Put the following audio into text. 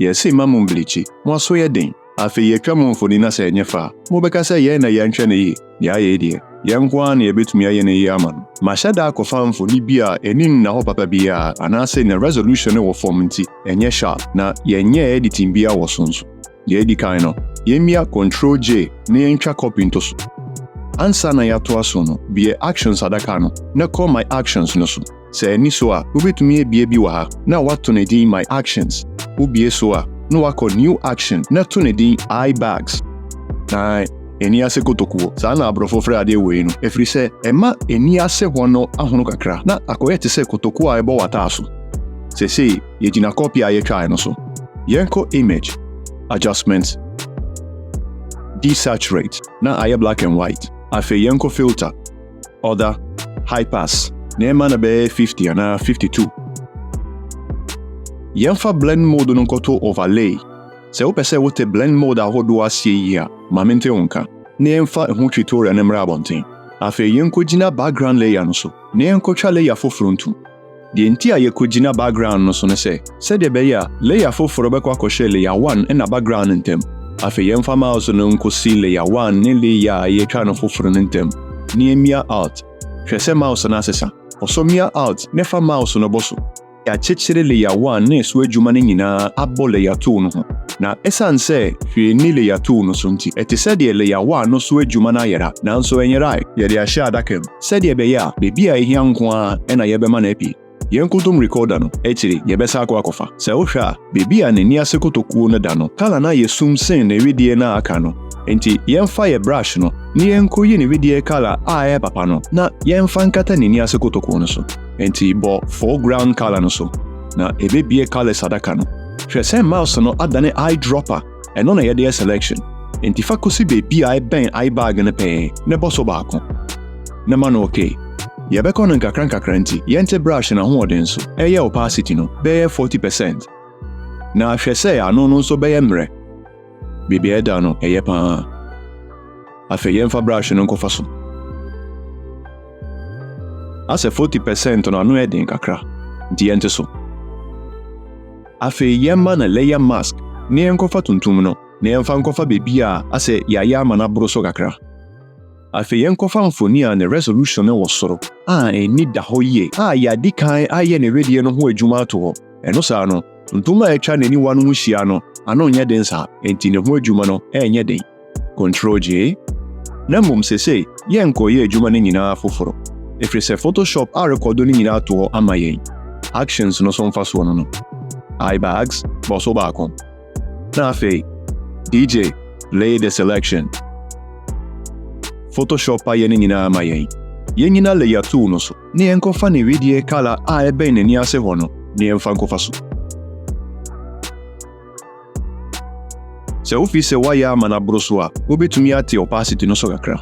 Yɛse ma mo bleachi, mo aso yɛ den. Afei yɛtwa mo mfoni na sɛ ɛnyɛ fa. Mobɛka sɛ yɛn na yɛntwɛ ne yi. Ya yɛ die. Yɛn nko ara na yɛbɛtumi ayɛ ne yi ama no. Mahyɛ da akɔfa mfoni bi a ɛnim na hɔ papa bi a anaasɛ ne resolution wɔ form nti ɛnyɛ sharp na yɛnyɛ editing bi a wɔ so nso. Deɛ edi kan no, yɛmia Control J na yɛntwa copy nto so. Ansa na yɛatoa so no, bie actions adaka no, na call my actions no so. Sɛ ɛni so a, wobɛtumi ebie bi wɔ ha, na wato ne din my actions. Wobie so a, na wakɔ new action, na to ne din I bags. Na ɛni ase kotokuo, saa na aborɔfo frɛ adeɛ wei no, ɛfiri sɛ ɛma ɛni ase hɔ no ahono kakra, na akɔyɛ te sɛ kotokuo a ɛbɔ wataa so. Sɛsei, yɛgyina copy a yɛtwae no so. Yɛnkɔ image, adjustment, desaturate, na ayɛ black and white. Afei yɛnkɔ filter, order, high pass, na ɛma na bɛyɛ 50 ana 52. Yɛmfa blend mode no nkɔto overlay. Sɛ wopɛ sɛ wote blend mode ahodoɔ asie yi a, ma mente wo nka. Na yɛmfa ɛho tutorial no mmra abɔnten. Afei yɛnkɔgyina background layer no so, na yɛnkɔtwa layer foforɔ ntom. Deɛ nti a yɛkɔgyina background no so ne sɛ, sɛdeɛ ɛbɛyɛ a layer foforɔ bɛkɔ akɔhyɛ layer 1 ɛna background no ntam. Afei yɛmfa mouse no nkɔsi layer 1 ne layer a yɛtwa no foforɔ no ntam. Na yɛmia alt. Hwɛ sɛ mouse no asesa. Ɔsɔ mia alt ne fa mouse no bɔ so. Yɛakyekyere layer 1 na ɛso adwuma no nyinaa abɔ layer 2 no ho. Na ɛsan sɛ hwee ni layer 2 no so nti, ɛte sɛdeɛ layer 1 no so adwuma no ayɛra, nanso ɛnyɛra yɛde ahyɛ adaka mu. Sɛdeɛ ɛbɛyɛ a, beebi a ɛhia nko a ɛna yɛbɛma no apie. Yɛnkotom recorder no, ɛkyiri yɛbɛsa akɔfa. Sɛ wohwɛ a, beebi a n'ani ase kotokuo no da no, kala na yɛsum sen na ewidie na aka no. Enti yɛmfa yɛ brush no, na yɛnkɔyi ne widie color a ɛyɛ papa no, na yɛmfa nkata n'ani ase kotokuo no so. Enti bɔ foreground color no so, na ebebie color sadaka no. Hwɛ sɛ mouse no adane eyedropper, ɛno na yɛde yɛ selection. Enti fa kosi beebi a ɛbɛn eye bag no pɛɛ, na bɔ so baako. Na ma no okay. Yɛbɛkɔ no nkakra nti, yɛnte brush na hoɔden so, ɛyɛ opacity no, bɛyɛ 40%. Na hwɛ sɛ ano no nso bɛyɛ mmerɛ. Beebi ɛda no, ɛyɛ paa. Afei yɛmfa brush no nkɔfa so. Asɛ 40% no ano ɛden kakra, nti yɛnte so. Afei yɛmma na layer mask, na yɛnkɔfa tuntum no, na yɛmfa nkɔfa beebi a asɛ yɛayɛ ama no aboro so kakra. Afei yɛnkɔfa mfoni a ne resolution no wɔ soro, a ɛni da hɔ yie, a yɛadi kan ayɛ ne wedie no ho adwuma ato hɔ. Ɛno saa no, tuntum a ɛtwa n'aniwa no ho hyia no, ano nyɛ den saa, enti ne ho adwuma no ɛnyɛ den. Control J. Na mmom sesei, yɛnkɔyɛ adwuma no nyinaa foforɔ. Ɛfiri sɛ Photoshop a recordo no nyinaa to hɔ ama yɛn. Actions no so mfa soɔ no. Eye bags, bɔ so baako. Na afei, DJ, play the selection. Photoshop ayɛ no nyinaa ama yɛn. Yɛn nyina layer 2 no so, na yɛnkɔfa ne widie color a ɛbɛn n'ani ase hɔ no, na yɛmfa nkɔfa so. Sɛ wofi sɛ wayɛ ama no aboro so a, wobɛtumi ate opacity no so kakra.